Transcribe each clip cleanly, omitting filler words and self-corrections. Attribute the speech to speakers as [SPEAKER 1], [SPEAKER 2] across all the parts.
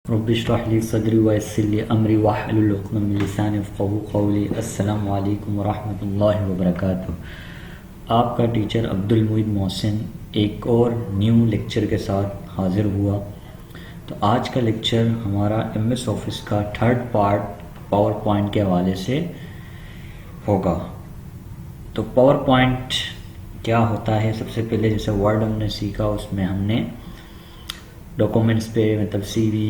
[SPEAKER 1] Rabbi इश्रह ली सदरी वयस्सिर ली अमरी वहलुल उक़दतम मिन लिसानी यफ़क़हू क़ौली। अस्सलामु अलैकुम वरहमतुल्लाहि वबरकातुहू। आपका टीचर अब्दुल मुईद मोहसिन एक और न्यू लेक्चर के साथ हाज़िर हुआ। तो आज का लेक्चर हमारा MS ऑफिस का थर्ड पार्ट पावर पॉइंट के हवाले से होगा। तो पावर पॉइंट क्या होता है? सबसे पहले जैसे वर्ड हमने सीखा, उसमें हमने डॉक्यूमेंट्स पे मतलब CV,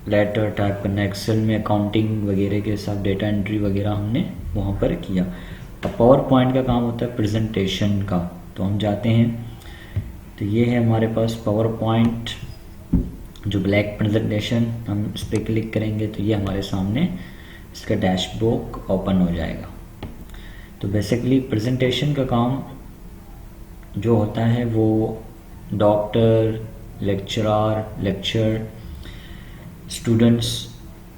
[SPEAKER 1] लेटर टाइप करना, एक्सेल में अकाउंटिंग वगैरह के साथ डेटा एंट्री वगैरह हमने वहाँ पर किया। अब पावर पॉइंट का काम होता है प्रेजेंटेशन का। तो हम जाते हैं, तो ये है हमारे पास पावर पॉइंट जो ब्लैक प्रेजेंटेशन। हम इस पर क्लिक करेंगे तो ये हमारे सामने इसका डैशबोर्ड ओपन हो जाएगा। तो बेसिकली प्रेजेंटेशन का काम जो होता है वो डॉक्टर, लेक्चर, स्टूडेंट्स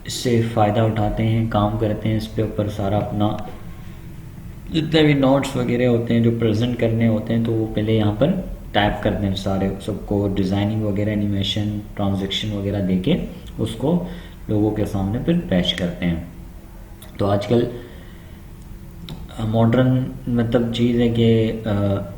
[SPEAKER 1] इससे फ़ायदा उठाते हैं, काम करते हैं इस पे ऊपर सारा अपना जितने भी नोट्स वगैरह होते हैं जो प्रेजेंट करने होते हैं, तो वो पहले यहाँ पर टाइप करते हैं सारे सबको, डिज़ाइनिंग वगैरह, एनिमेशन, ट्रांजैक्शन वगैरह देके उसको लोगों के सामने फिर पेश करते हैं। तो आजकल मॉडर्न मतलब चीज़ है कि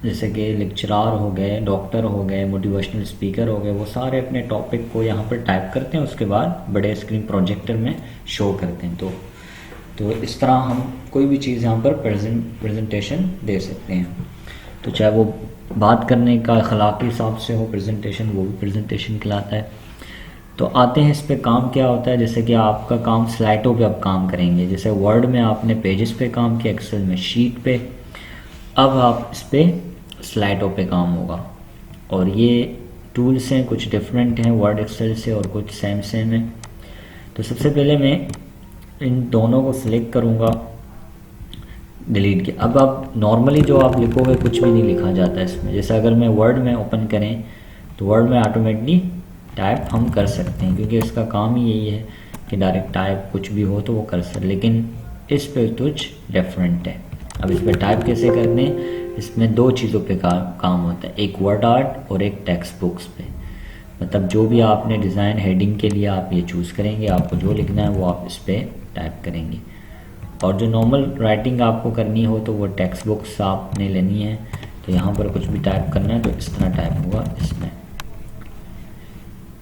[SPEAKER 1] जैसे कि लेक्चरार हो गए, डॉक्टर हो गए, मोटिवेशनल स्पीकर हो गए, वो सारे अपने टॉपिक को यहाँ पर टाइप करते हैं, उसके बाद बड़े स्क्रीन प्रोजेक्टर में शो करते हैं। तो इस तरह हम कोई भी चीज़ यहाँ पर प्रेजेंटेशन दे सकते हैं। तो चाहे वो बात करने का अखलाकी हिसाब से हो प्रेजेंटेशन, वो भी प्रेजेंटेशन कहलाता है। तो आते हैं इस पे काम क्या होता है। जैसे कि आपका काम स्लाइडों पे आप काम करेंगे। जैसे वर्ड में आपने पेजेस पे काम किया, एक्सेल में शीट पे, अब आप इस पर स्लाइडों पे काम होगा। और ये टूल्स हैं, कुछ डिफरेंट हैं वर्ड एक्सेल से और कुछ सेम है। तो सबसे पहले मैं इन दोनों को सिलेक्ट करूँगा, डिलीट किया। अब आप नॉर्मली जो आप लिखोगे कुछ भी नहीं लिखा जाता है इसमें। जैसे अगर मैं वर्ड में ओपन करें तो वर्ड में ऑटोमेटिकली टाइप हम कर सकते हैं, क्योंकि इसका काम ही यही है कि डायरेक्ट टाइप कुछ भी हो तो वो कर सकते। लेकिन इस पे कुछ डिफरेंट है। अब इस पर टाइप कैसे करते हैं? इसमें दो चीज़ों पे काम होता है, एक वर्ड आर्ट और एक टेक्स्ट बुक्स पे। मतलब जो भी आपने डिज़ाइन हेडिंग के लिए आप ये चूज़ करेंगे, आपको जो लिखना है वो आप इस पर टाइप करेंगे। और जो नॉर्मल राइटिंग आपको करनी हो तो वो टेक्स्ट बुक्स आपने लेनी है। तो यहाँ पर कुछ भी टाइप करना है तो इस तरह टाइप होगा इसमें।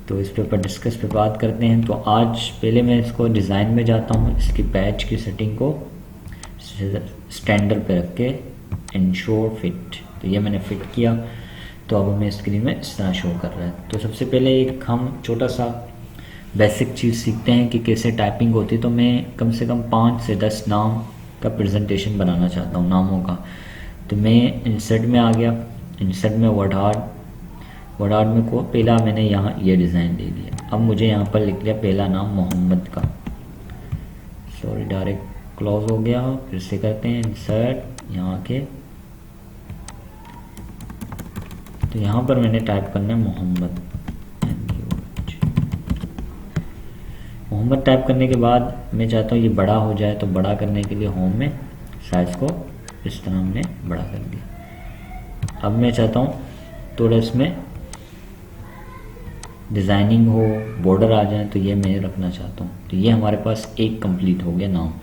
[SPEAKER 1] तो इस पे ऊपर डिस्कस पे बात करते हैं। तो आज पहले मैं इसको डिज़ाइन में जाता हूँ, इसकी पैच की सेटिंग को स्टैंडर्ड पे रख के इंश्योर फिट। तो ये मैंने फिट किया, तो अब हमें स्क्रीन में इस तरह शो कर रहा है। तो सबसे पहले एक हम छोटा सा बेसिक चीज़ सीखते हैं कि कैसे टाइपिंग होती है। तो मैं कम से कम 5 से 10 नाम का प्रेजेंटेशन बनाना चाहता हूँ, नामों का। तो मैं इंसर्ट में आ गया, इंसर्ट में वर्ड आर्ट में को पहला मैंने यहाँ ये डिज़ाइन दे दिया। अब मुझे यहाँ पर लिख लिया पहला नाम मोहम्मद का। सॉरी, डायरेक्ट क्लोज हो गया। फिर से करते हैं इंसर्ट, यहाँ के। तो यहाँ पर मैंने टाइप करना है मोहम्मद टाइप करने के बाद मैं चाहता हूँ ये बड़ा हो जाए। तो बड़ा करने के लिए होम में साइज़ को इस तरह हमने बड़ा कर दिया। अब मैं चाहता हूँ थोड़ा इसमें डिज़ाइनिंग हो, बॉर्डर आ जाए, तो ये मैं रखना चाहता हूँ। तो ये हमारे पास एक कंप्लीट हो गया नाम।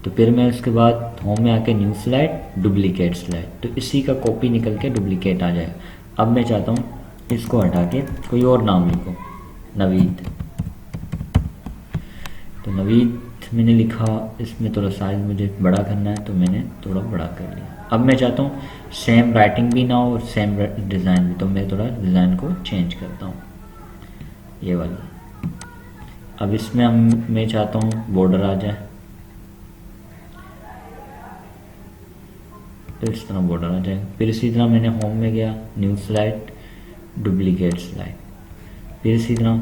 [SPEAKER 1] तो फिर मैं उसके बाद होम में आके न्यू स्लाइड, डुप्लीकेट स्लाइड, तो इसी का कॉपी निकल के डुप्लीकेट आ जाएगा। अब मैं चाहता हूँ इसको हटा के कोई और नाम लिखो, नवीद। तो नवीद मैंने लिखा, इसमें थोड़ा साइज़ मुझे बड़ा करना है तो मैंने थोड़ा बड़ा कर लिया। अब मैं चाहता हूँ सेम राइटिंग भी ना हो और सेम डिज़ाइन भी, तो मैं थोड़ा डिज़ाइन को चेंज करता हूँ, ये वाली। अब इसमें मैं चाहता हूँ बॉर्डर आ जाए, तो इस तरह बॉर्डर आ जाए। फिर इसी तरह मैंने होम में गया, न्यू स्लाइड, डुप्लीकेट स्लाइड। फिर इसी तरह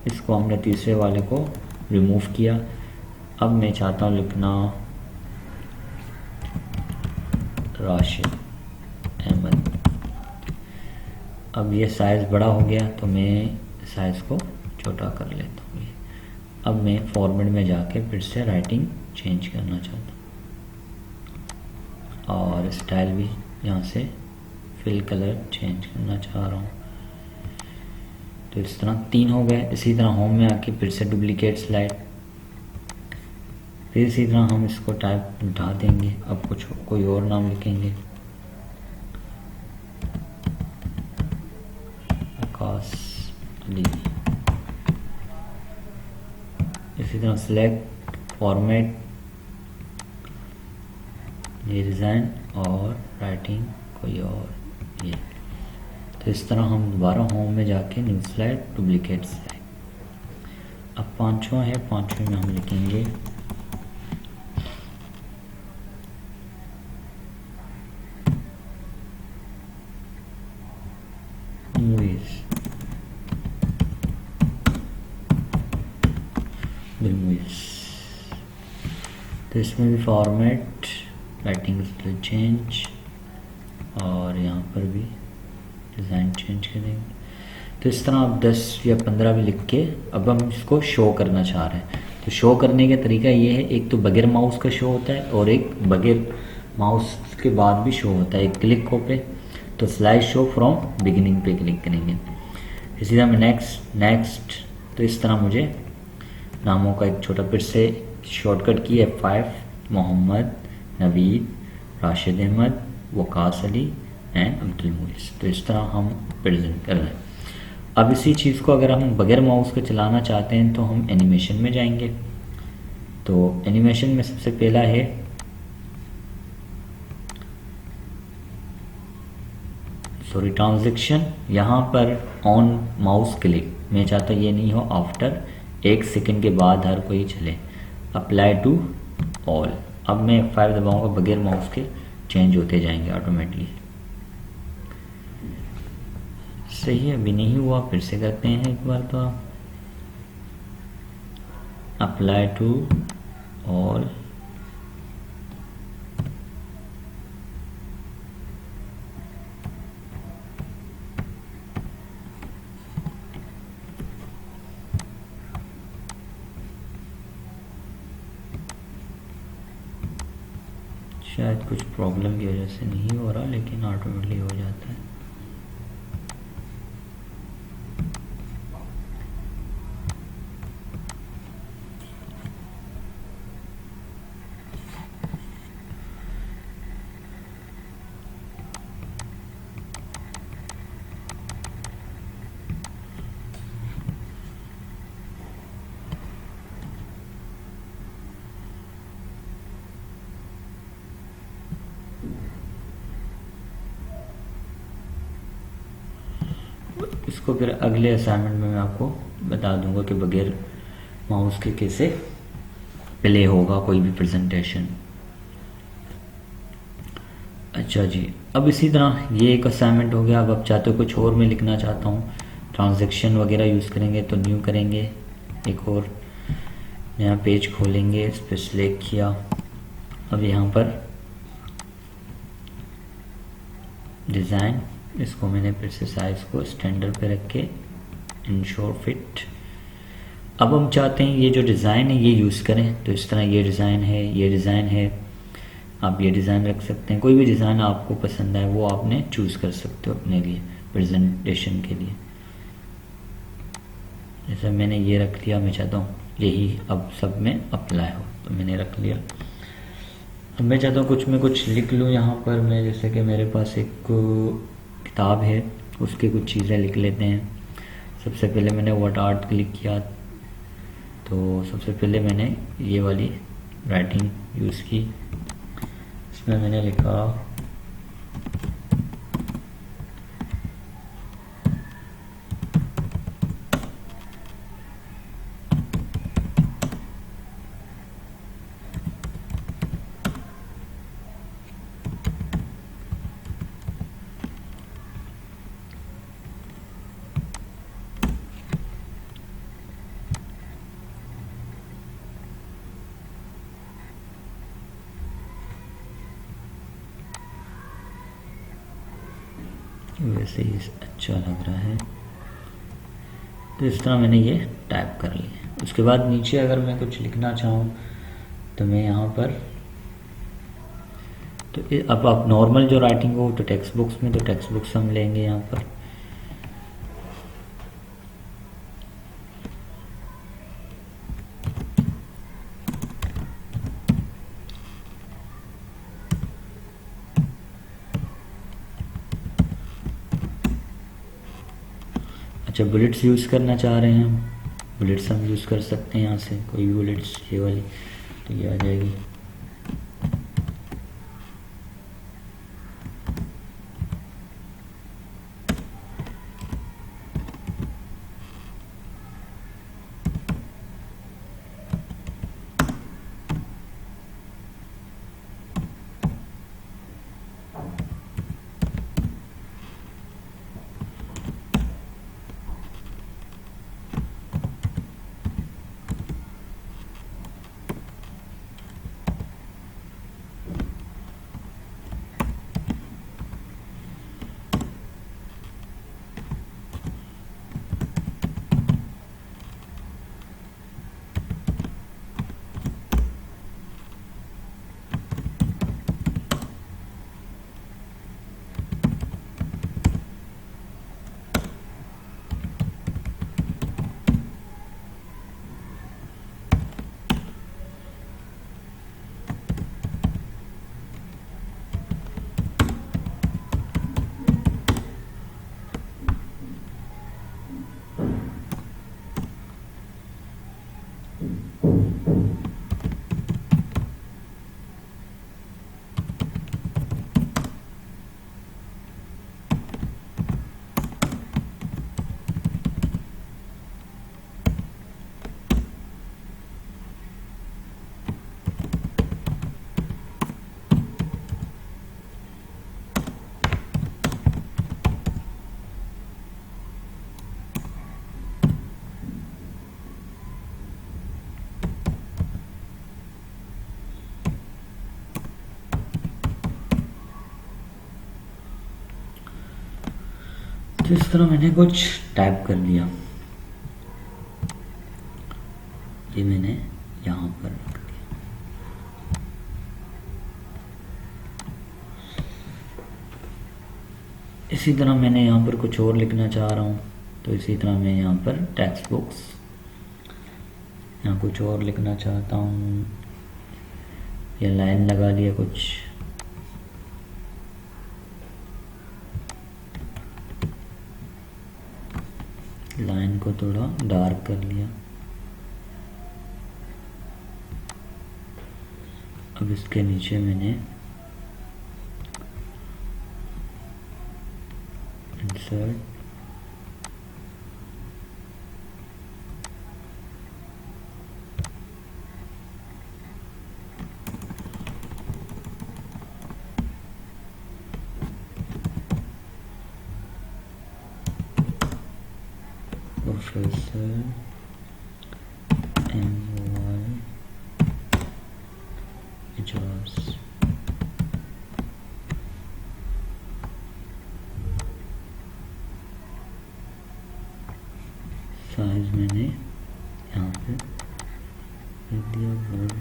[SPEAKER 1] इसको हमने तीसरे वाले को रिमूव किया। अब मैं चाहता हूँ लिखना राशिद अहमद। अब ये साइज़ बड़ा हो गया तो मैं साइज़ को छोटा कर लेता हूँ। अब मैं फॉर्मेट में जाके फिर से राइटिंग चेंज करना चाहता हूँ और स्टाइल भी यहाँ से फिल कलर चेंज करना चाह रहा हूँ। तो इस तरह 3 हो गए। इसी तरह होम में आके फिर से डुप्लीकेट स्लाइड, फिर इसी तरह हम इसको टाइप उठा देंगे। अब कुछ कोई और नाम लिखेंगे, आकाश अली। इसी तरह सेलेक्ट फॉर्मेट, ये डिज़ाइन और राइटिंग कोई और ये। तो इस तरह हम दोबारा होम में जाके न्यू स्लाइड, डुप्लीकेट स्लाइड। अब पांचवा है, पांचवें में हम लिखेंगे मूवीज, द मूवीज। तो इसमें भी फॉर्मेट, राइटिंग स्टाइल चेंज और यहाँ पर भी डिज़ाइन चेंज करेंगे। तो इस तरह आप 10 या 15 भी लिख के अब हम इसको शो करना चाह रहे हैं। तो शो करने का तरीका ये है, एक तो बगैर माउस का शो होता है और एक बगैर माउस के बाद भी शो होता है। एक क्लिक हो पे तो स्लाइड शो फ्रॉम बिगिनिंग पे क्लिक करेंगे। इसी तरह मैं नेक्स्ट। तो इस तरह मुझे नामों का एक छोटा फिर से शॉर्टकट की F5, मोहम्मद, नवीद, राशिद अहमद, वकास अली एंड अब्दुल मुइस। तो इस तरह हम प्रेजेंट कर रहे हैं। अब इसी चीज़ को अगर हम बगैर माउस के चलाना चाहते हैं तो हम एनिमेशन में जाएंगे। तो एनिमेशन में सबसे पहला है ट्रांजैक्शन। यहाँ पर ऑन माउस क्लिक, मैं चाहता ये नहीं हो, आफ्टर 1 सेकंड के बाद हर कोई चले। Apply to all. अब मैं F5 दबाऊंगा, बगैर माउस के चेंज होते जाएंगे ऑटोमेटिकली। सही है, अभी नहीं हुआ, फिर से करते हैं एक बार। तो अप्लाई टू ऑल, शायद कुछ प्रॉब्लम की वजह से नहीं हो रहा, लेकिन ऑटोमेटिकली हो जाता है। इसको फिर अगले असाइनमेंट में मैं आपको बता दूंगा कि बगैर माउस के कैसे प्ले होगा कोई भी प्रेजेंटेशन। अच्छा जी, अब इसी तरह ये एक असाइनमेंट हो गया। अब आप चाहते हो कुछ और मैं लिखना चाहता हूँ, ट्रांजैक्शन वगैरह यूज़ करेंगे तो न्यू करेंगे, एक और नया पेज खोलेंगे, इस पर सिलेक्ट किया। अब यहाँ पर डिज़ाइन, इसको मैंने फिर से साइज़ को स्टैंडर्ड पे रख के इंश्योर फिट। अब हम चाहते हैं ये जो डिज़ाइन है ये यूज़ करें। तो इस तरह ये डिज़ाइन है, ये डिज़ाइन है, आप ये डिज़ाइन रख सकते हैं। कोई भी डिज़ाइन आपको पसंद आए वो आपने चूज़ कर सकते हो अपने लिए प्रेजेंटेशन के लिए। जैसे मैंने ये रख लिया, मैं चाहता हूँ यही अब सब में अप्लाई हो, तो मैंने रख लिया। अब मैं चाहता हूँ कुछ मैं कुछ लिख लूँ यहाँ पर। मैं जैसे कि मेरे पास एक किताब है, उसकी कुछ चीज़ें लिख लेते हैं। सबसे पहले मैंने व्हाट आर्ट क्लिक किया, तो सबसे पहले मैंने ये वाली राइटिंग यूज़ की। इसमें मैंने लिखा वैसे ही अच्छा लग रहा है। तो इस तरह मैंने ये टाइप कर लिया। उसके बाद नीचे अगर मैं कुछ लिखना चाहूँ तो मैं यहाँ पर, तो अब आप नॉर्मल जो राइटिंग हो तो टेक्स्ट बुक्स में, तो टेक्स्ट बुक्स हम लेंगे यहाँ पर। अच्छा, बुलेट्स यूज़ करना चाह रहे हैं हम, बुलेट्स हम यूज़ कर सकते हैं यहाँ से, कोई भी बुलेट्स ये वाली, तो ये आ जाएगी। तो इस तरह मैंने कुछ टाइप कर लिया, ये मैंने यहाँ पर रख दिया। इसी तरह मैंने यहाँ पर कुछ और लिखना चाह रहा हूँ, तो इसी तरह मैं यहाँ पर टेक्स्ट बुक्स, यहाँ कुछ और लिखना चाहता हूँ, या लाइन लगा लिया कुछ, लाइन को थोड़ा डार्क कर लिया। अब इसके नीचे मैंने insert professor MY Ejaz, size मैंने यहाँ पे लिख दिया वर्ड,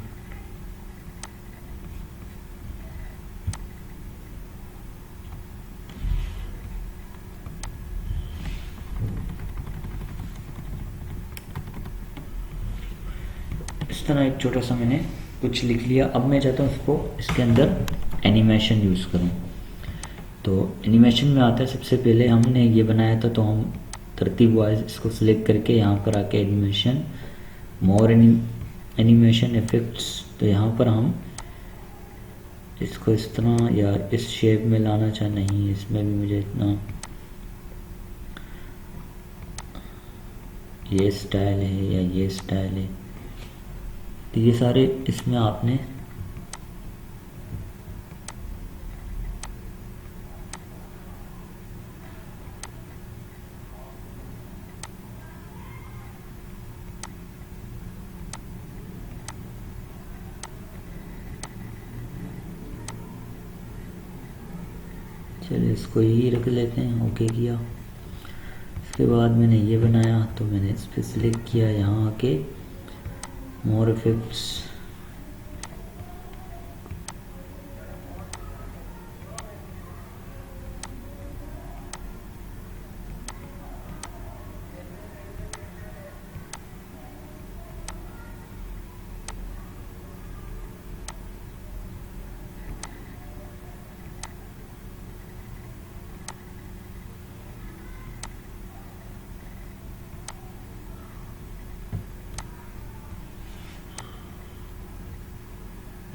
[SPEAKER 1] इस तरह एक छोटा सा मैंने कुछ लिख लिया। अब मैं चाहता हूँ इसको, इसके अंदर एनिमेशन यूज़ करूँ। तो एनिमेशन में आता है, सबसे पहले हमने ये बनाया था, तो हम तरतीब वाइज इसको सिलेक्ट करके यहाँ पर आके एनिमेशन, मोर एनिमेशन इफेक्ट्स, तो यहाँ पर हम इसको इस तरह या इस शेप में लाना चाह, नहीं इसमें भी मुझे इतना, ये स्टाइल है या ये स्टाइल है, तो ये सारे इसमें आपने चलिए इसको यही रख लेते हैं, ओके किया। इसके बाद मैंने ये बनाया, तो मैंने इस पर सिलेक्ट किया, यहाँ आके मोर इफेक्ट्स,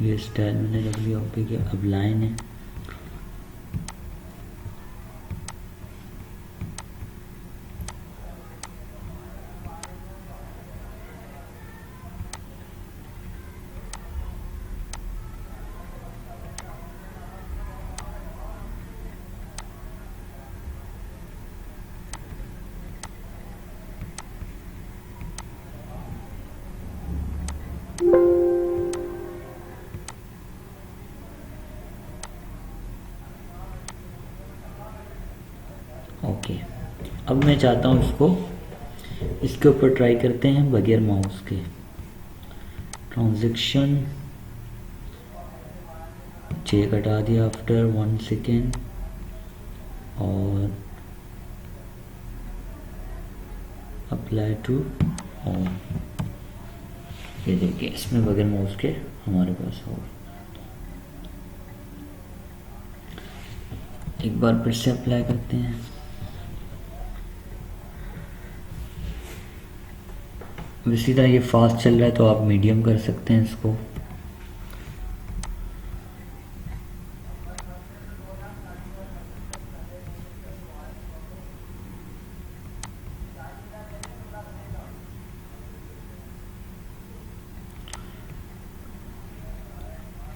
[SPEAKER 1] ये स्टाइल मैंने रख लिया ओके के। अब लाइन है, ओके। अब मैं चाहता हूँ इसके ऊपर ट्राई करते हैं बगैर माउस के। ट्रांजैक्शन चेक हटा दिया आफ्टर 1 सेकेंड, और अप्लाई टू ऑल। ये देखिए इसमें बगैर माउस के हमारे पास होगा। एक बार फिर से अप्लाई करते हैं। इसी तरह ये फास्ट चल रहा है तो आप मीडियम कर सकते हैं इसको।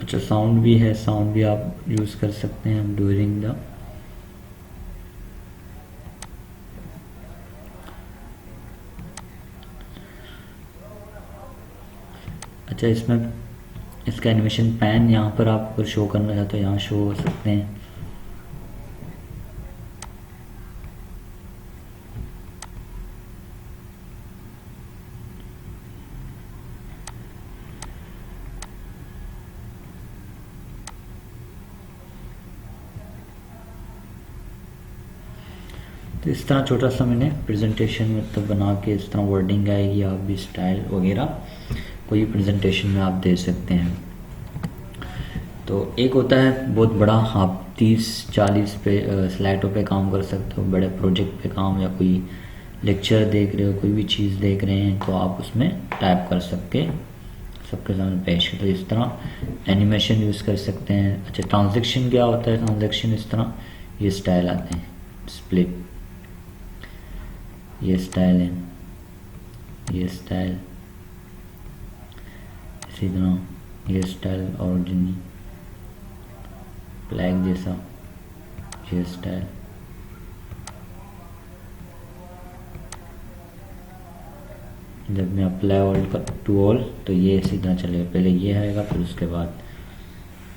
[SPEAKER 1] अच्छा साउंड भी है, साउंड भी आप यूज़ कर सकते हैं ड्यूरिंग द। अच्छा इसमें इसका एनिमेशन पैन यहाँ पर आप अगर शो करना चाहते हो यहाँ शो हो सकते हैं। तो इस तरह छोटा सा मैंने प्रेजेंटेशन मतलब बना के इस तरह वर्डिंग आएगी, आप भी स्टाइल वगैरह कोई प्रेजेंटेशन में आप दे सकते हैं। तो एक होता है बहुत बड़ा, आप 30-40 पे स्लाइडों पे काम कर सकते हो, बड़े प्रोजेक्ट पे काम, या कोई लेक्चर देख रहे हो, कोई भी चीज़ देख रहे हैं तो आप उसमें टाइप कर सकते सबके सामने पेश। तो इस तरह एनिमेशन यूज़ कर सकते हैं। अच्छा ट्रांजैक्शन क्या होता है? ट्रांजैक्शन इस तरह ये स्टाइल आते हैं, स्प्लिट, ये स्टाइल है, ये स्टाइल, इसी तरह ये स्टाइल ओरिजिनल फ्लैग जैसा, ये स्टाइल। जब मैं अप्लाई ऑल टू ऑल तो ये इसी तरह चलेगा, पहले ये आएगा फिर उसके बाद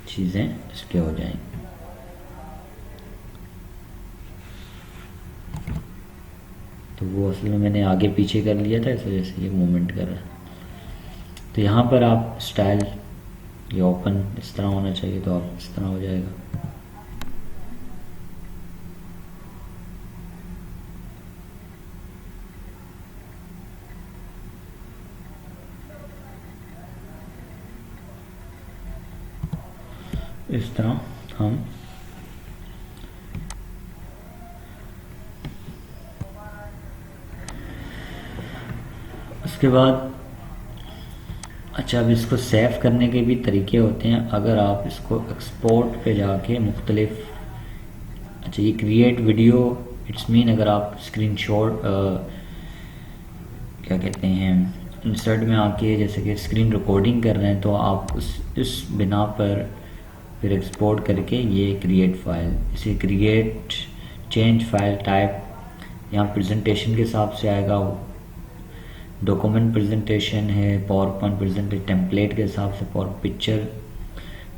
[SPEAKER 1] चीज़ें इसके हो जाएंगी। तो वो असल में मैंने आगे पीछे कर लिया था, इस वजह से ये मूवमेंट कर रहा है। तो यहाँ पर आप स्टाइल ये ओपन इस तरह होना चाहिए, तो आप इस तरह हो जाएगा। इस तरह हम उसके बाद अच्छा अब इसको सेव करने के भी तरीके होते हैं। अगर आप इसको एक्सपोर्ट पे जाके मुख्तलिफ, अच्छा ये क्रिएट वीडियो, इट्स मीन अगर आप स्क्रीन शॉट क्या कहते हैं इंसर्ट में आके जैसे कि स्क्रीन रिकॉर्डिंग कर रहे हैं तो आप उस बिना पर फिर एक्सपोर्ट करके ये क्रिएट फाइल, इसे क्रिएट चेंज फाइल टाइप यहाँ प्रेजेंटेशन के हिसाब से आएगा। डॉक्यूमेंट प्रेजेंटेशन है, पावर पॉइंट प्रेजेंटेशन टेम्पलेट के हिसाब से, power picture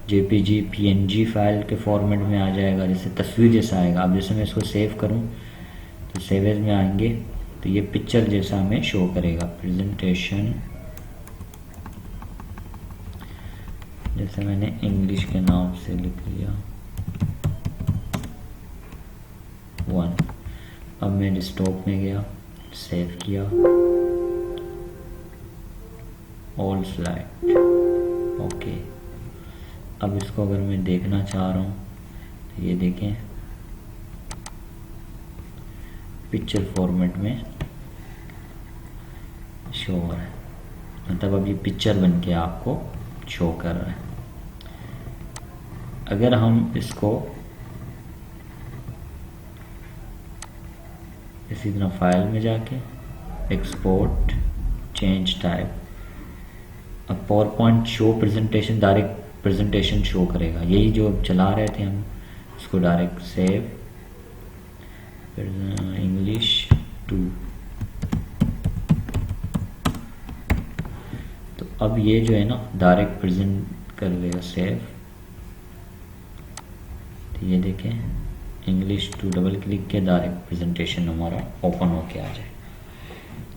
[SPEAKER 1] JPG PNG file के फॉर्मेट में आ जाएगा, जैसे तस्वीर जैसा आएगा। अब जैसे मैं इसको सेव करूं तो सेव एज में आएंगे तो ये पिक्चर जैसा हमें शो करेगा। प्रेजेंटेशन जैसे मैंने इंग्लिश के नाम से लिख लिया 1। अब मैं डेस्कटॉप में गया, सेव किया, ऑल स्लाइड, ओके। अब इसको अगर मैं देखना चाह रहा हूँ तो ये देखें पिक्चर फॉर्मेट में शो हो रहा है, मतलब अब ये पिक्चर बन के आपको शो कर रहा है। अगर हम इसको इसी तरह फाइल में जाके एक्सपोर्ट, चेंज टाइप, अब power point show presentation, direct presentation show करेगा, यही जो चला रहे थे हम, इसको डायरेक्ट सेव, इंग्लिश 2। तो अब ये जो है ना डायरेक्ट प्रेजेंट कर देगा, सेव। तो ये देखें इंग्लिश 2 डबल क्लिक के डायरेक्ट प्रेजेंटेशन हमारा ओपन होके आ जाए।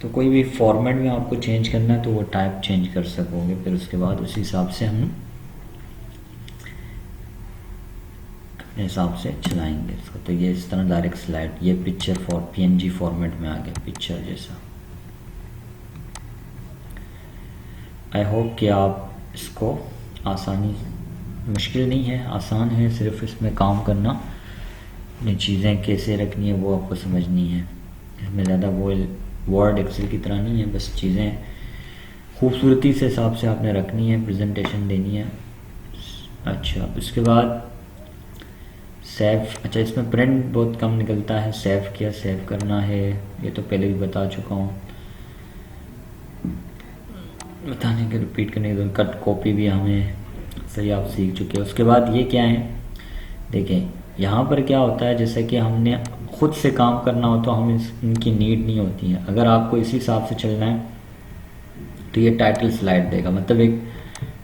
[SPEAKER 1] तो कोई भी फॉर्मेट में आपको चेंज करना है तो वो टाइप चेंज कर सकोगे, फिर उसके बाद उस हिसाब से हम अपने हिसाब से चलाएंगे इसको। तो ये इस तरह डायरेक्ट स्लाइड, ये पिक्चर फॉर पीएनजी फॉर्मेट में आ गया, पिक्चर जैसा। आई होप कि आप इसको आसानी, मुश्किल नहीं है, आसान है, सिर्फ इसमें काम करना, अपनी चीज़ें कैसे रखनी है वो आपको समझनी है। इसमें ज़्यादा वो वर्ड एक्सेल की तरह नहीं है, बस चीज़ें खूबसूरती से हिसाब से आपने रखनी है, प्रेजेंटेशन देनी है। अच्छा, उसके बाद सेव। अच्छा, इसमें प्रिंट बहुत कम निकलता है, सेव किया, सेव करना है, ये तो पहले भी बता चुका हूँ, बताने के रिपीट करने के, कट कॉपी भी हमें सही आप सीख चुके हैं। उसके बाद ये क्या है, देखें यहाँ पर क्या होता है, जैसे कि हमने खुद से काम करना हो तो हम इनकी नीड नहीं होती है। अगर आपको इसी हिसाब से चलना है तो ये टाइटल स्लाइड देगा, मतलब एक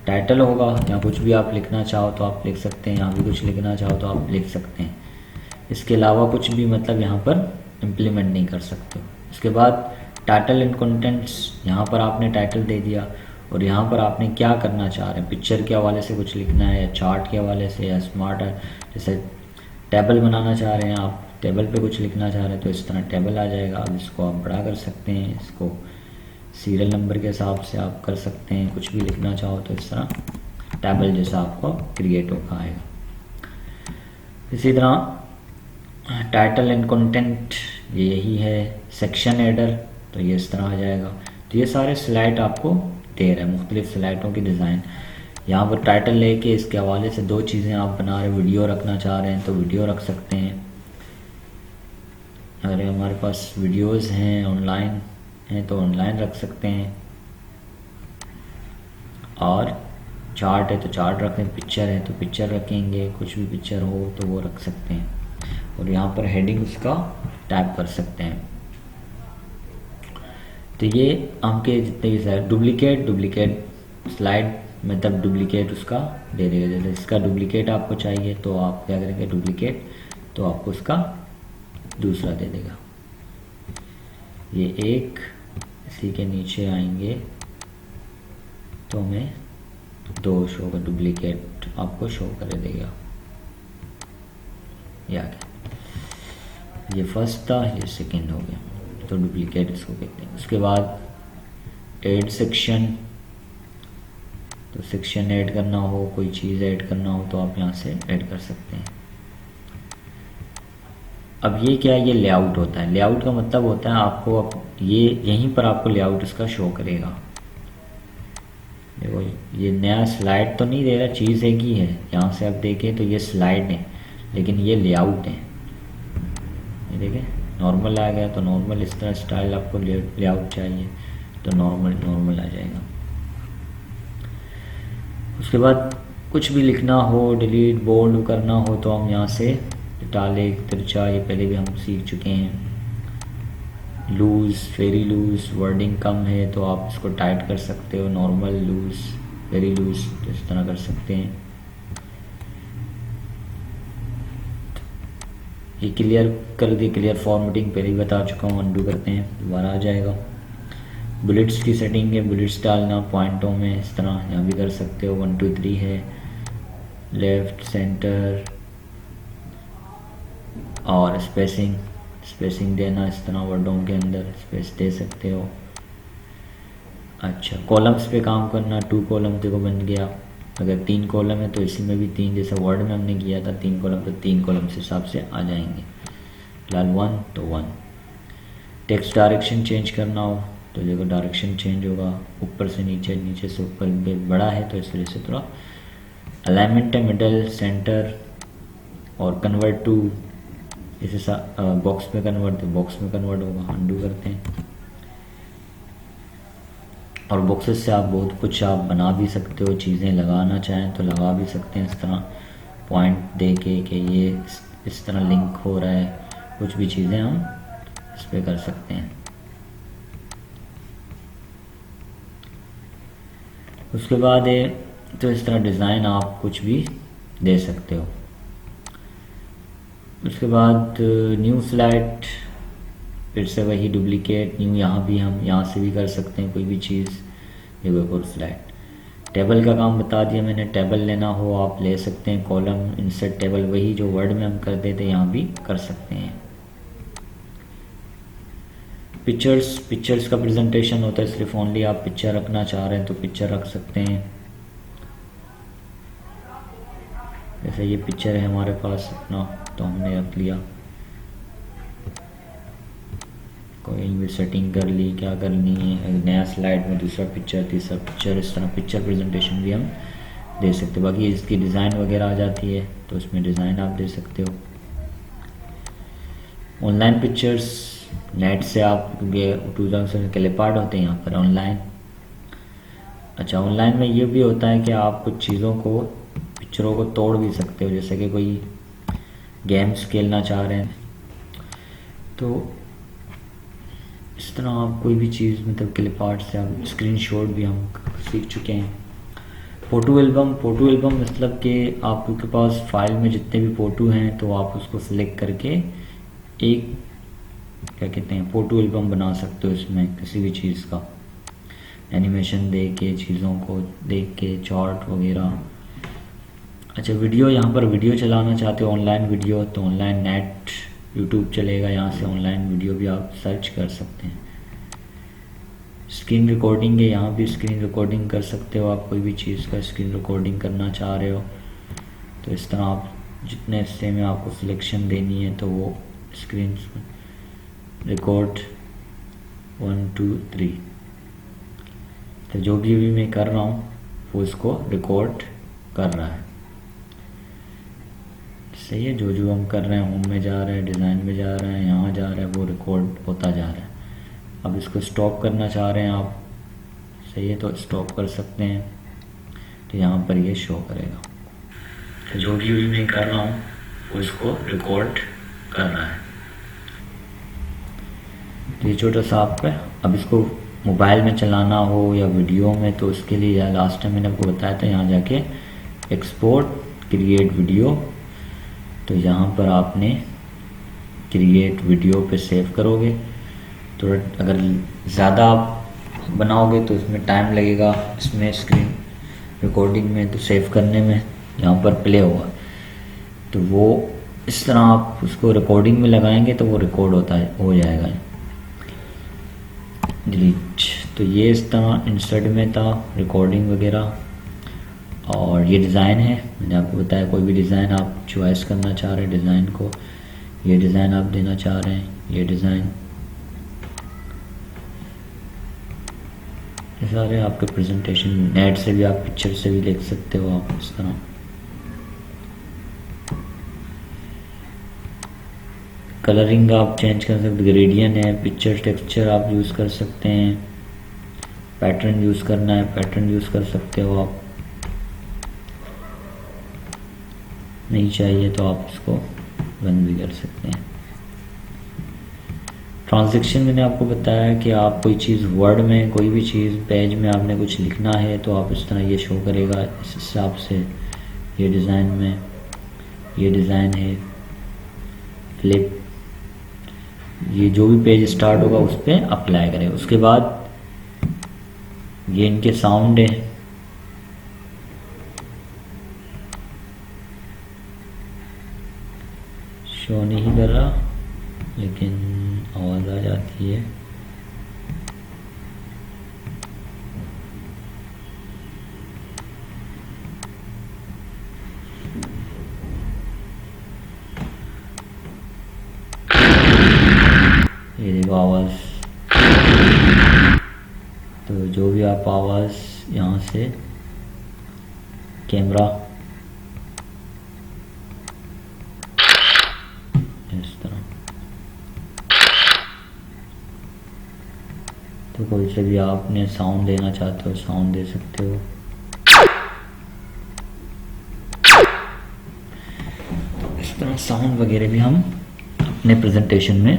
[SPEAKER 1] टाइटल होगा, या कुछ भी आप लिखना चाहो तो आप लिख सकते हैं, यहाँ भी कुछ लिखना चाहो तो आप लिख सकते हैं। इसके अलावा कुछ भी मतलब यहाँ पर इम्प्लीमेंट नहीं कर सकते। उसके बाद टाइटल एंड कंटेंट्स, यहाँ पर आपने टाइटल दे दिया और यहाँ पर आपने क्या करना चाह रहे हैं, पिक्चर के हवाले से कुछ लिखना है या चार्ट के हवाले से या स्मार्ट, जैसे टेबल बनाना चाह रहे हैं आप, टेबल पे कुछ लिखना चाह रहे हैं तो इस तरह टेबल आ जाएगा। अब इसको आप बड़ा कर सकते हैं, इसको सीरियल नंबर के हिसाब से आप कर सकते हैं, कुछ भी लिखना चाहो तो इस तरह टेबल जैसा आपको क्रिएट होकर आएगा। इसी तरह टाइटल एंड कंटेंट, ये यही है, सेक्शन हेडर, तो ये इस तरह आ जाएगा। तो ये सारे स्लाइड आपको दे रहे हैं, मुख्तलिफ स्लाइडों की डिज़ाइन। यहाँ पर टाइटल लेके इसके हवाले से दो चीज़ें आप बना रहे, वीडियो रखना चाह रहे हैं तो वीडियो रख सकते हैं, अगर हमारे पास वीडियोस हैं ऑनलाइन हैं तो ऑनलाइन रख सकते हैं, और चार्ट है तो चार्ट रखें, पिक्चर है तो पिक्चर रखेंगे, कुछ भी पिक्चर हो तो वो रख सकते हैं। और यहाँ पर हेडिंग उसका टाइप कर सकते हैं। तो ये आपके जितने भी सारे डुप्लीकेट स्लाइड, मतलब डुप्लीकेट उसका दे देगा। जैसे इसका डुप्लीकेट आपको चाहिए तो आप क्या करेंगे, डुप्लीकेट, तो आपको उसका दूसरा दे देगा। ये एक, इसी के नीचे आएंगे तो हमें दो शो होगा, डुप्लीकेट आपको शो कर देगा। या क्या, ये फर्स्ट था, ये सेकंड हो गया, तो डुप्लीकेट इसको कहते हैं। उसके बाद ऐड सेक्शन, तो सेक्शन ऐड करना हो, कोई चीज़ ऐड करना हो तो आप यहाँ से ऐड कर सकते हैं। अब ये क्या है, ये लेआउट होता है। लेआउट का मतलब होता है आपको अब ये यहीं पर आपको लेआउट इसका शो करेगा। देखो ये नया स्लाइड तो नहीं दे रहा, चीज़ एक ही है, यहाँ से आप देखें तो ये स्लाइड है लेकिन ये लेआउट है। ये देखें नॉर्मल आ गया, तो नॉर्मल इस तरह स्टाइल आपको लेआउट चाहिए तो नॉर्मल आ जाएगा। उसके बाद कुछ भी लिखना हो, डिलीट बोल्ड करना हो तो हम यहाँ से इटालिक, तिरछा, ये पहले भी हम सीख चुके हैं। लूज़, वेरी लूज़, वर्डिंग कम है तो आप इसको टाइट कर सकते हो, नॉर्मल, लूज़, वेरी लूज़, तो इस तरह कर सकते हैं। ये क्लियर कर दी, क्लियर फॉर्मेटिंग पहले ही बता चुका हूँ, अनडू करते हैं, दोबारा आ जाएगा। बुलेट्स की सेटिंग है, बुलेट्स डालना पॉइंटों में, इस तरह यहाँ भी कर सकते हो। 1 2 3 है, लेफ़्ट, सेंटर, और स्पेसिंग देना, इस तरह वर्डों के अंदर स्पेस दे सकते हो। अच्छा, कॉलम्स पे काम करना, 2 कॉलम देखो बन गया। अगर 3 कॉलम है तो इसी में भी 3, जैसा वर्ड में हमने किया था 3 कॉलम, तो 3 कॉलम से हिसाब से आ जाएंगे। फिलहाल 1 तो 1। टेक्स्ट डायरेक्शन चेंज करना हो तो देखो डायरेक्शन चेंज होगा, ऊपर से नीचे, नीचे से ऊपर, बड़ा है तो इस तरह से थोड़ा अलाइनमेंट है मिडल, सेंटर और कन्वर्ट टू, जैसे बॉक्स में कन्वर्ट, तो बॉक्स में कन्वर्ट होगा, अनडू करते हैं। और बॉक्सेस से आप बहुत कुछ आप बना भी सकते हो, चीज़ें लगाना चाहें तो लगा भी सकते हैं इस तरह पॉइंट दे के कि ये इस तरह लिंक हो रहा है, कुछ भी चीज़ें हम इस पर कर सकते हैं। उसके बाद ये तो इस तरह डिज़ाइन आप कुछ भी दे सकते हो। उसके बाद न्यू स्लाइड, फिर से वही डुप्लीकेट न्यू, यहाँ भी हम यहाँ से भी कर सकते हैं कोई भी चीज़। ये कोई और स्लाइड, टेबल का काम बता दिया मैंने, टेबल लेना हो आप ले सकते हैं, कॉलम इंसर्ट टेबल, वही जो वर्ड में हम करते थे यहाँ भी कर सकते हैं। पिक्चर्स का प्रेजेंटेशन होता है, सिर्फ ओनली आप पिक्चर रखना चाह रहे हैं तो पिक्चर रख सकते हैं। जैसे ये पिक्चर है हमारे पास अपना, तो हमने रख लिया, कोई भी सेटिंग कर ली, क्या करनी है, नया स्लाइड में दूसरा पिक्चर, तीसरा पिक्चर, इस तरह पिक्चर प्रेजेंटेशन भी हम दे सकते हैं। बाकी इसकी डिज़ाइन वगैरह आ जाती है तो इसमें डिज़ाइन आप दे सकते हो। ऑनलाइन पिक्चर्स नेट से आप 2000 के लिए पार्ट होते हैं यहाँ पर ऑनलाइन। अच्छा, ऑनलाइन में ये भी होता है कि आप कुछ चीज़ों को, पिक्चरों को तोड़ भी सकते हो, जैसे कि कोई गेम्स खेलना चाह रहे हैं तो इस तरह आप कोई भी चीज़, मतलब क्लिप आर्ट से आप स्क्रीनशॉट भी हम सीख चुके हैं। फ़ोटो एल्बम मतलब कि आपके पास फाइल में जितने भी फ़ोटो हैं तो आप उसको सिलेक्ट करके एक, क्या कहते हैं, फ़ोटो एल्बम बना सकते हो। इसमें किसी भी चीज़ का एनिमेशन दे के, चीज़ों को देख के, चार्ट वगैरह। अच्छा, वीडियो, यहाँ पर वीडियो चलाना चाहते हो ऑनलाइन वीडियो, तो ऑनलाइन नेट यूट्यूब चलेगा, यहाँ से ऑनलाइन वीडियो भी आप सर्च कर सकते हैं। स्क्रीन रिकॉर्डिंग है, यहाँ भी स्क्रीन रिकॉर्डिंग कर सकते हो। आप कोई भी चीज़ का स्क्रीन रिकॉर्डिंग करना चाह रहे हो तो इस तरह आप जितने हिस्से में आपको सिलेक्शन देनी है तो वो स्क्रीन रिकॉर्ड 1 2 3, तो जो भी अभी मैं कर रहा हूँ वो इसको रिकॉर्ड कर रहा है। सही है, जो जो हम कर रहे हैं, होम में जा रहे हैं, डिज़ाइन में जा रहे हैं, यहाँ जा रहे हैं, वो रिकॉर्ड होता जा रहा है। अब इसको स्टॉप करना चाह रहे हैं आप, सही है, तो स्टॉप कर सकते हैं, तो यहाँ पर ये शो करेगा। तो जो भी मैं कर रहा हूँ वो इसको रिकॉर्ड कर रहा है। तो ये छोटा सा आपका, अब इसको मोबाइल में चलाना हो या वीडियो में, तो उसके लिए लास्ट टाइम मैंने आपको बताया था, यहाँ जाके एक्सपोर्ट क्रिएट वीडियो, तो यहाँ पर आपने क्रिएट वीडियो पे सेव करोगे। तो अगर ज़्यादा आप बनाओगे तो इसमें टाइम लगेगा, इसमें स्क्रीन रिकॉर्डिंग में, तो सेव करने में यहाँ पर प्ले होगा, तो वो इस तरह आप उसको रिकॉर्डिंग में लगाएंगे तो वो रिकॉर्ड होता है, हो जाएगा। डिलीट, तो ये इस तरह इंसर्ट में था, रिकॉर्डिंग वगैरह। और ये डिज़ाइन है, मैंने आपको बताया, कोई भी डिज़ाइन आप चॉइस करना चाह रहे हैं, डिज़ाइन को, ये डिज़ाइन आप देना चाह रहे हैं, ये डिज़ाइन, ये सारे आपके प्रेजेंटेशन। नेट से भी आप पिक्चर से भी लिख सकते हो आप इस तरह। कलरिंग आप चेंज कर सकते, ग्रेडियंट है, पिक्चर टेक्सचर आप यूज़ कर सकते हैं, पैटर्न यूज़ करना है पैटर्न यूज़ कर सकते हो आप, नहीं चाहिए तो आप इसको बंद भी कर सकते हैं। ट्रांजैक्शन मैंने आपको बताया कि आप कोई चीज़ वर्ड में, कोई भी चीज़ पेज में आपने कुछ लिखना है तो आप इस तरह ये शो करेगा इस हिसाब से। ये डिज़ाइन में ये डिज़ाइन है, फ्लिप, ये जो भी पेज स्टार्ट होगा उस पर अप्लाई करें। उसके बाद ये इनके साउंड है, शो नहीं कर रहा लेकिन आवाज़ आ जाती है। ये देखो आवाज़, तो जो भी आप आवाज़ यहाँ से कैमरा तो कोई से भी आपने साउंड देना चाहते हो साउंड दे सकते हो। इस तरह साउंड वगैरह भी हम अपने प्रेजेंटेशन में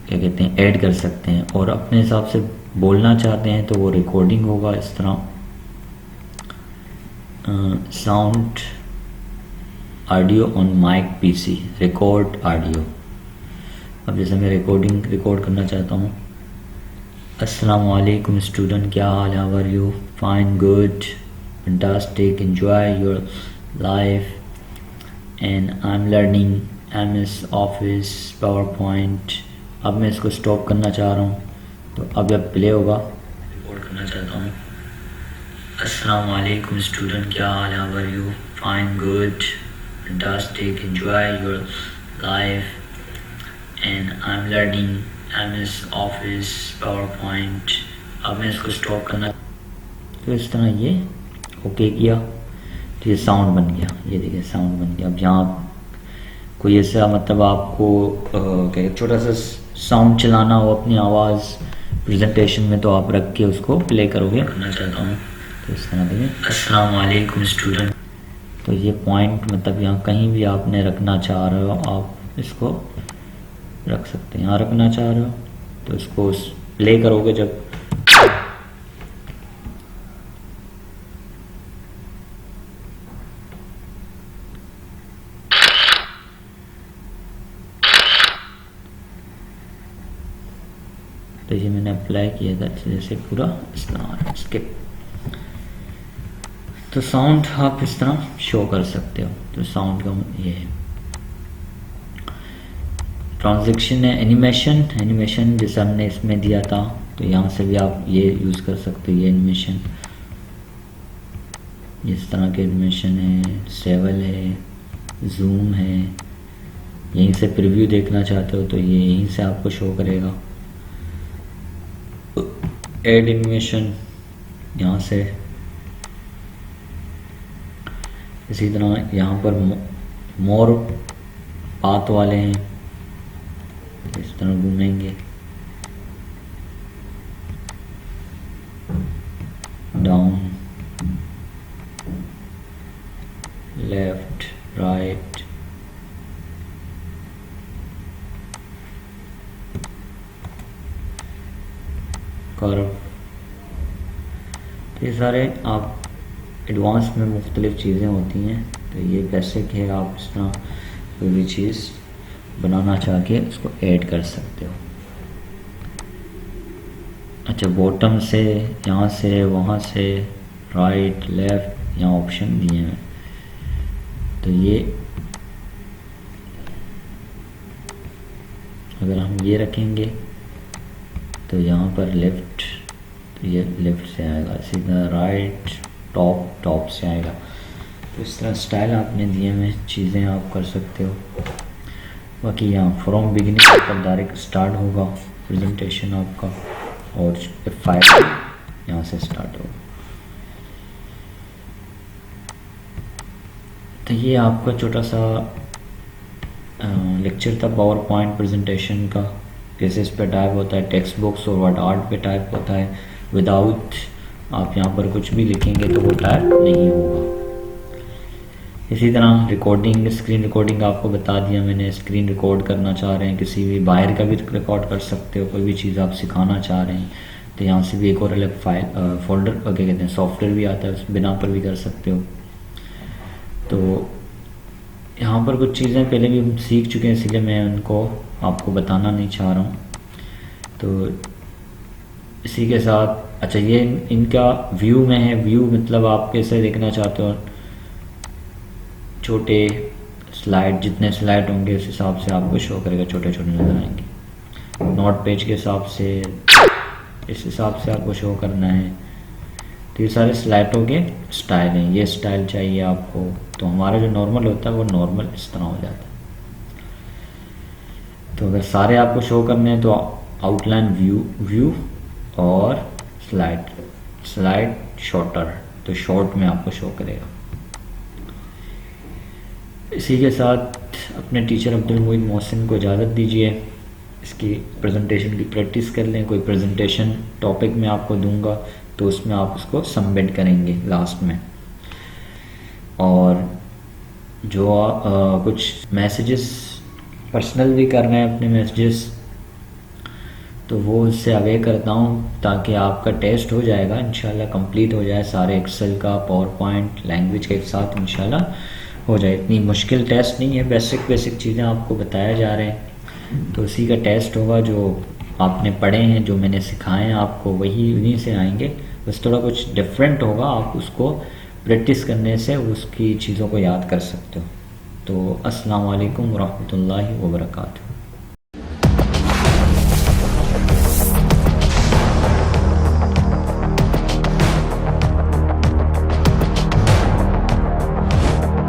[SPEAKER 1] क्या कहते हैं ऐड कर सकते हैं। और अपने हिसाब से बोलना चाहते हैं तो वो रिकॉर्डिंग होगा इस तरह, sound audio on mic PC, record audio. अब जैसे मैं रिकॉर्ड करना चाहता हूँ, अस्सलाम वालेकुम स्टूडेंट, क्या हाल है, how are you, fine, good, fantastic, enjoy your life and I am learning MS Office PowerPoint. अब मैं इसको स्टॉप करना चाह रहा हूँ तो अब प्ले होगा। रिकॉर्ड करना चाहता हूँ, अस्सलाम वालेकुम स्टूडेंट, क्या हाल है, how are you, fine, good, fantastic, enjoy your life and I am learning MS Office PowerPoint. अब मैं इसको स्टॉप करना, तो इस तरह ये ओके किया तो ये साउंड बन गया। ये देखिए साउंड बन गया। अब यहाँ कोई ऐसा मतलब आपको क्या छोटा सा साउंड चलाना हो अपनी आवाज़ प्रेजेंटेशन में तो आप रख के उसको प्ले करोगे। करना चाहता हूँ तो इस तरह देखिए, अस्सलाम वालेकुम स्टूडेंट। तो ये पॉइंट मतलब यहाँ कहीं भी आपने रखना चाह रहे हो आप इसको रख सकते हैं। यहाँ रखना चाह रहे हो तो इसको प्ले करोगे जब, तो ये मैंने अप्लाई किया था जैसे पूरा इस तरह स्किप। तो साउंड आप इस तरह शो कर सकते हो। तो साउंड का ये है। ट्रांजैक्शन है एनिमेशन जैसे हमने इसमें दिया था, तो यहाँ से भी आप ये यूज़ कर सकते हो। ये एनिमेशन इस तरह के एनिमेशन है, सेवल है, जूम है। यहीं से प्रीव्यू देखना चाहते हो तो ये यहीं से आपको शो करेगा। एड एनिमेशन यहाँ से, इसी तरह यहाँ पर मोर पाथ वाले हैं, इस तरह घूमेंगे डाउन, लेफ्ट, राइट, कर्व। तो ये सारे आप एडवांस में मुख्तलिफ़ चीज़ें होती हैं। तो ये बेसिक है, आप इस तरह कोई भी चीज़ बनाना चाह के उसको ऐड कर सकते हो। अच्छा, बॉटम से, यहाँ से, वहाँ से, राइट, लेफ़्ट, यहाँ ऑप्शन दिए हैं। तो ये अगर हम ये रखेंगे तो यहाँ पर लेफ़्ट, तो ये लेफ़्ट से आएगा, सीधा राइट, टॉप से आएगा। तो इस तरह स्टाइल आपने दिए हुए चीज़ें आप कर सकते हो। बाकी यहाँ फ्रॉम बिगिनिंग पर डायरेक्ट स्टार्ट होगा प्रेजेंटेशन आपका, और F5 यहाँ से स्टार्ट होगा। तो ये आपका छोटा सा लेक्चर था पावर पॉइंट प्रेजेंटेशन का, कैसे इस पे टाइप होता है, टेक्स्ट बॉक्स और वर्ड आर्ट पे टाइप होता है। विदाउट आप यहाँ पर कुछ भी लिखेंगे तो वो टाइप नहीं होगा। इसी तरह रिकॉर्डिंग, स्क्रीन रिकॉर्डिंग आपको बता दिया मैंने। स्क्रीन रिकॉर्ड करना चाह रहे हैं, किसी भी बाहर का भी रिकॉर्ड कर सकते हो। कोई भी चीज़ आप सिखाना चाह रहे हैं तो यहाँ से भी एक और अलग फाइल फोल्डर क्या कहते हैं सॉफ्टवेयर भी आता है, उस बिना पर भी कर सकते हो। तो यहाँ पर कुछ चीज़ें पहले भी हम सीख चुके हैं, इसलिए मैं उनको आपको बताना नहीं चाह रहा हूँ। तो इसी के साथ, अच्छा ये इनका व्यू में है। व्यू मतलब आप कैसे देखना चाहते हो, छोटे स्लाइड, जितने स्लाइड होंगे उस हिसाब से आपको शो करेगा, छोटे छोटे नज़र आएंगे। नोट पेज के हिसाब से, इस हिसाब से आपको शो करना है। तो ये सारे स्लाइडों के स्टाइल हैं। ये स्टाइल चाहिए आपको, तो हमारा जो नॉर्मल होता है वो नॉर्मल इस तरह हो जाता है। तो अगर सारे आपको शो करने हैं तो आउटलाइन, व्यू और स्लाइड शॉर्टर, तो शॉर्ट में आपको शो करेगा। इसी के साथ अपने टीचर अब्दुल मुईद मोहसिन को इजाज़त दीजिए। इसकी प्रेजेंटेशन की प्रैक्टिस कर लें। कोई प्रेजेंटेशन टॉपिक मैं आपको दूंगा तो उसमें आप उसको सबमिट करेंगे लास्ट में। और जो कुछ मैसेजेस पर्सनल भी कर रहे हैं अपने मैसेजेस, तो वो उससे अवे करता हूँ ताकि आपका टेस्ट हो जाएगा इंशाल्लाह, कंप्लीट हो जाए सारे एक्सेल का, पावर पॉइंट, लैंग्वेज के साथ इंशाल्लाह हो जाए। इतनी मुश्किल टेस्ट नहीं है, बेसिक बेसिक चीज़ें आपको बताया जा रहे हैं। तो उसी का टेस्ट होगा, जो आपने पढ़े हैं, जो मैंने सिखाए हैं आपको, वही उन्हीं से आएंगे। बस थोड़ा कुछ डिफरेंट होगा, आप उसको प्रैक्टिस करने से उसकी चीज़ों को याद कर सकते हो। तो अस्सलाम वालेकुम रहमतुल्लाहि व बरकातहू।